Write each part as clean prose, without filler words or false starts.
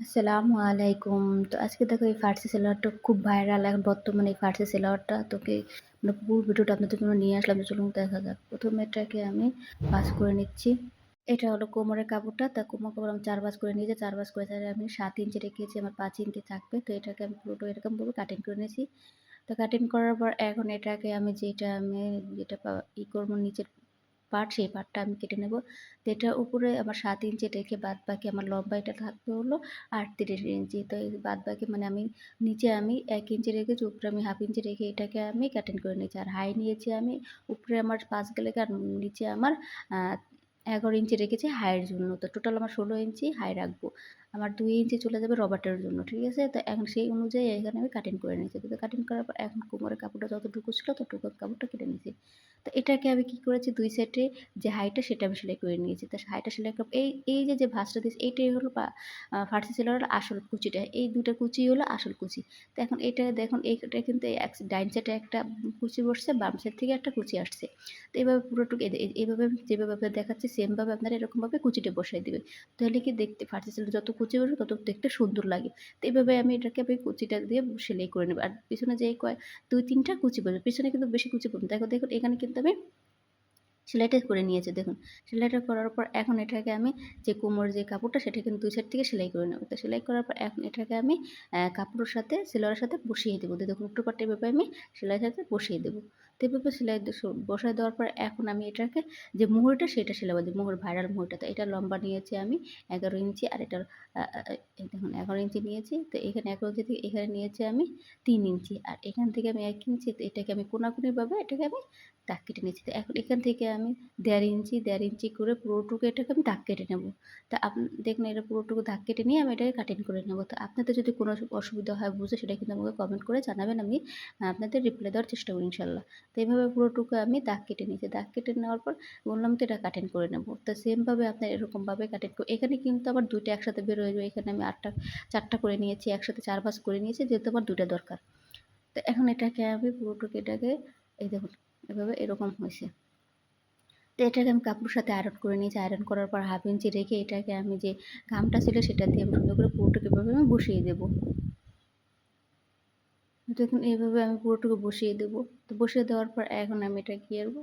আসসালামু আলাইকুম। তো আজকে দেখো এই ফার্সি সালোয়ারটা খুব ভাইরাল এখন বর্তমানে এই ফার্সি সালোয়ারটা তোকে মানে পুরো ভিডিওটা আপনাদের জন্য নিয়ে আসলাম। তো চলুন দেখা যাক। ১ম এটাকে আমি ভাঁজ করে নিচ্ছি। এটা হলো কোমরের কাপড়টা। তা কোমর কাপড় আমি ৪ ভাঁজ করে নিয়েছি। ৪ ভাঁজ করে তাহলে আমি ৭ ইঞ্চি রেখেছি। আমার ৫ ইঞ্চি থাকবে। তো এটাকে আমি পুরোটা এরকমভাবে কাটিং করে নিয়েছি। তো কাটিং করার পর এখন এটাকে আমি যেটা করব নিচের সেই পার্টটা আমি কেটে নেব। তো এটার উপরে আমার ৭ ইঞ্চি রেখে বাদবাকি আমার লম্বা এটা থাকবে হলো ৩৮ ইঞ্চি। তো এই বাদবাকি মানে নিচে আমি ১ ইঞ্চি রেখেছি, উপরে আমি 1/2 ইঞ্চি রেখে এটাকে আমি কাটিং করে নিয়েছি। আর হাই নিয়েছি আমি উপরে আমার ৫ গেলে আর নিচে আমার আ ১১ ইঞ্চি রেখেছি হাইয়ের জন্য। তো টোটাল আমার ১৬ ইঞ্চি হাই রাখবো। আমার ২ ইঞ্চি চলে যাবে রবার্টের জন্য। ঠিক আছে? তো এখন সেই অনুযায়ী এখানে আমি কাটিং করে নিয়েছি। তো কাটিং করার পর এখন কোমরের কাপড়টা যতটুকু ছিল ততটুকু কাপড়টা কেটে নিয়েছি। তো এটাকে আমি কি করেছি ২ সাইডে যে হাইটা সেটা আমি সেলাই করে নিয়েছি। তো হাইটা সেলাই করার এই যে ভাঁজটা দিয়েছি এইটাই হলো ফার্সি সেলাইয়ের আসল কুচিটা। এই ২ টা কুচিই হলো আসল কুচি। তো এখন এটা দেখুন এইটা কিন্তু ডাইন সাইডে একটা কুচি বসছে, বাম সাইড থেকে একটা কুচি আসছে। তো এভাবে পুরোটুকু এইভাবে যেভাবে আপনাদের দেখাচ্ছি সেমভাবে আপনারা এরকমভাবে কুচিটা বসায় দিবেন। তাহলে কি দেখতে ফার্সি সেলাই যত কুচি বসবে তত দেখতে সুন্দর লাগে। তো এভাবে আমি কুচিটা দিয়ে সেলাই করে নেব। আর পিছনে যে ২-৩ টা কুচি বসবে। পিছনে কিন্তু বেশি কুচি পড়বে না। দেখুন এখানে কিন্তু আমি সেলাইটা করে নিয়েছি দেখুন। সেলাইটা করার পর এখন এটাকে আমি যে কোমরের যে কাপড়টা সেটা কিন্তু ২ সাইড থেকে সেলাই করে নেব। তো সেলাই করার পর এখন এটাকে আমি কাপড়ের সাথে সেলোয়ারের সাথে বসিয়ে দেবো। তো দেখুন উল্টো পাটটা এভাবে আমি সেলাইয়ের সাথে বসিয়ে দেবো। তো এভাবে বসায় দেওয়ার পর এখন আমি এটাকে যে মুহুরিটা সেটা সেলাবো। যে ভাইরাল মুহুরিটা। তো এটা লম্বা নিয়েছি আমি ১১ ইঞ্চি আর এটার আ আ এই দেখুন ১১ ইঞ্চি নিয়েছি। তো এখানে ১১ ইঞ্চি থেকে এখানে নিয়েছি আমি ৩ ইঞ্চি। আর এখান থেকে আমি ১ ইঞ্চি তো এটাকে আমি কোনাকুনিভাবে এটাকে আমি দাগ কেটে নিয়েছি। তো এখন এখান থেকে আমি ১.৫ ইঞ্চি করে পুরোটুকু এটাকে আমি দাগ কেটে নেব। তা দেখুন এটা পুরোটুকু দাগ কেটে নিয়ে আমি এটাকে কাটিং করে নেব। তো আপনাদের যদি কোনো অসুবিধা হয় বুঝে সেটা কিন্তু আমাকে কমেন্ট করে জানাবেন। আমি আপনাদের রিপ্লাই দেওয়ার চেষ্টা করি ইনশাআল্লাহ। তো এভাবে পুরোটুকু আমি দাগ কেটে নিয়েছি। দাগ কেটে নেওয়ার পর বললাম তো এটা কাটিং করে নেব। তো সেমভাবে আপনার এরকমভাবে কাটিং এখানে কিন্তু আবার ২ টা একসাথে বের হয়ে যাবে। এখানে আমি ৪ টা করে নিয়েছি। একসাথে ৪ ভাঁজ করে নিয়েছি যেহেতু আমার ২ টা দরকার। তো এখন এটাকে আমি পুরোটুকু এটাকে এই দেখুন এভাবে এরকম হইছে। তো এটাকে আমি কাপড়ের সাথে আয়রন করে নিয়েছি। আয়রন করার পর 1/2 ইঞ্চি রেখে এটাকে আমি যে ঘামটা ছিল সেটা দিয়ে আমি সুন্দর করে পুরোটাকে এভাবে আমি বসিয়ে দেব। দেখুন এইভাবে আমি পুরোটুকু বসিয়ে দেব। তো বসিয়ে দেওয়ার পর এখন আমি এটা কি করব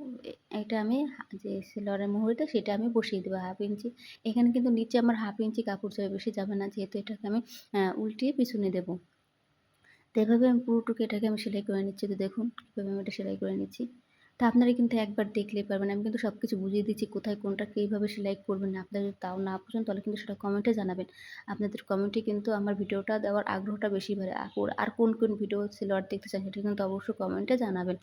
এটা আমি যে সেলোয়ারের মুহুরিটা সেটা আমি বসিয়ে দেব 1/2 ইঞ্চি। এখানে কিন্তু নিচে আমার 1/2 ইঞ্চি কাপড় যাবে, বেশি যাবে না যেহেতু এটাকে আমি উল্টিয়ে পিছনে দেব। তো এভাবে আমি পুরোটুকু এটাকে আমি সেলাই করে নিচ্ছি। তো দেখুন কিভাবে আমি এটা সেলাই করে নিচ্ছি। তো আপনারা কিন্তু একবার দেখলেই পারবেন। আমি কিন্তু সবকিছু বুঝিয়ে দিচ্ছি কোথায় কোনটা কিভাবে সেলাই করবেন। আপনারা যদি তাও না বুঝেন তাহলে কিন্তু সেটা কমেন্টে জানাবেন। আপনাদের কমেন্টে কিন্তু আমার ভিডিওটা দেওয়ার আগ্রহটা বেশি বাড়ে। আর কোন ভিডিও সেলোয়ার দেখতে চান সেটা কিন্তু অবশ্যই কমেন্টে জানাবেন।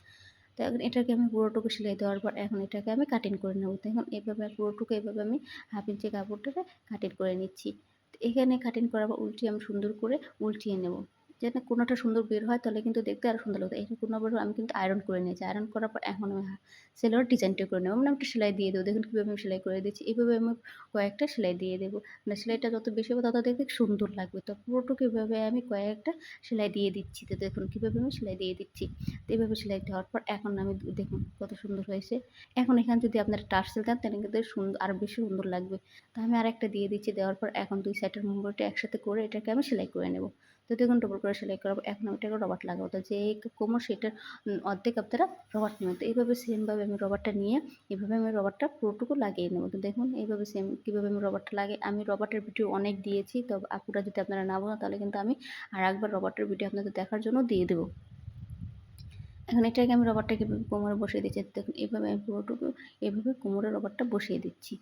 তো এখন এটাকে আমি পুরোটুকু সেলাই দেওয়ার পর এখন এটাকে আমি কাটিং করে নেব। তো এখন এভাবে পুরোটুকু এভাবে আমি 1/2 ইঞ্চি কাপড়টাকে কাটিং করে নিচ্ছি। তো এখানে কাটিং করার পর উল্টিয়ে আমি সুন্দর করে উল্টিয়ে নেব। যাতে কোণাটা সুন্দর বের হয় তাহলে কিন্তু দেখতে আরো সুন্দর লাগবে। এই কোণাগুলো আমি কিন্তু আয়রন করে নিয়েছি। আয়রন করার পর এখন আমি সেলোয়ার ডিজাইনটা করে নেব। মানে একটা সেলাই দিয়ে দেবো। দেখুন কিভাবে আমি সেলাই করে দিচ্ছি। এভাবে আমি কয়েকটা সেলাই দিয়ে দেবো। মানে সেলাইটা যত বেশি হবে তত দেখতে সুন্দর লাগবে। তো পুরোটুকু এভাবে আমি কয়েকটা সেলাই দিয়ে দিচ্ছি। তো দেখুন কিভাবে আমি সেলাই দিয়ে দিচ্ছি। তো এভাবে সেলাই দেওয়ার পর এখন আমি দেখুন কত সুন্দর হয়েছে। এখন এখানে যদি আপনারা টার্সেল দেন তাহলে কিন্তু আরো বেশি সুন্দর লাগবে। তো আমি আরেকটা দিয়ে দিচ্ছি। দেওয়ার পর এখন ২ সাইডের মুহুরিটা একসাথে করে এটাকে আমি সেলাই করে নেব। তো দেখুন ডবল করে সেলাই করার পর এখন আমি এটাকে রবার্ট লাগাবো। তো যে কোমর সেটার অর্ধেক আপনারা রবার্ট নেবেন। তো এইভাবে সেমভাবে আমি রবার্টটা নিয়ে এভাবে আমি রবার্টটা পুরোটুকু লাগিয়ে নেব। তো দেখুন এইভাবে সেম কীভাবে আমি রবার্টটা লাগাই। আমি রবার্টের ভিডিও অনেক দিয়েছি। তো আপুরা যদি আপনারা না বোঝেন তাহলে কিন্তু আমি আরেকবার রবার্টের ভিডিও আপনাদের দেখার জন্য দিয়ে দেব। এখন এটাকে আমি রবারটাকে কোমরে বসিয়ে দিচ্ছি। দেখুন এভাবে আমি পুরোটুকু এভাবে কোমরে রবারটা বসিয়ে দিচ্ছি।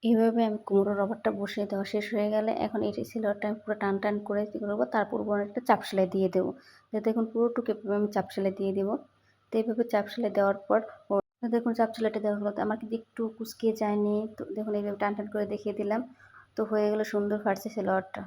এভাবে আমি কোমরের রবারটা বসিয়ে দেওয়া শেষ হয়ে গেলে এখন এই সেলোয়ারটা আমি পুরো টান করে কি করবো তারপর উপরে একটা চাপ সেলাই দিয়ে দেবো। তো দেখুন পুরোটুকু এভাবে আমি চাপ সেলাই দিয়ে দেবো। তো এভাবে চাপ সেলাই দেওয়ার পর দেখুন চাপ সেলাইটা দেওয়ার হলো আমার কিন্তু একটু কুঁচকে যায়নি। তো দেখুন এইভাবে টান করে দেখিয়ে দিলাম। তো হয়ে গেল সুন্দর ফার্সি সেলোয়ারটা।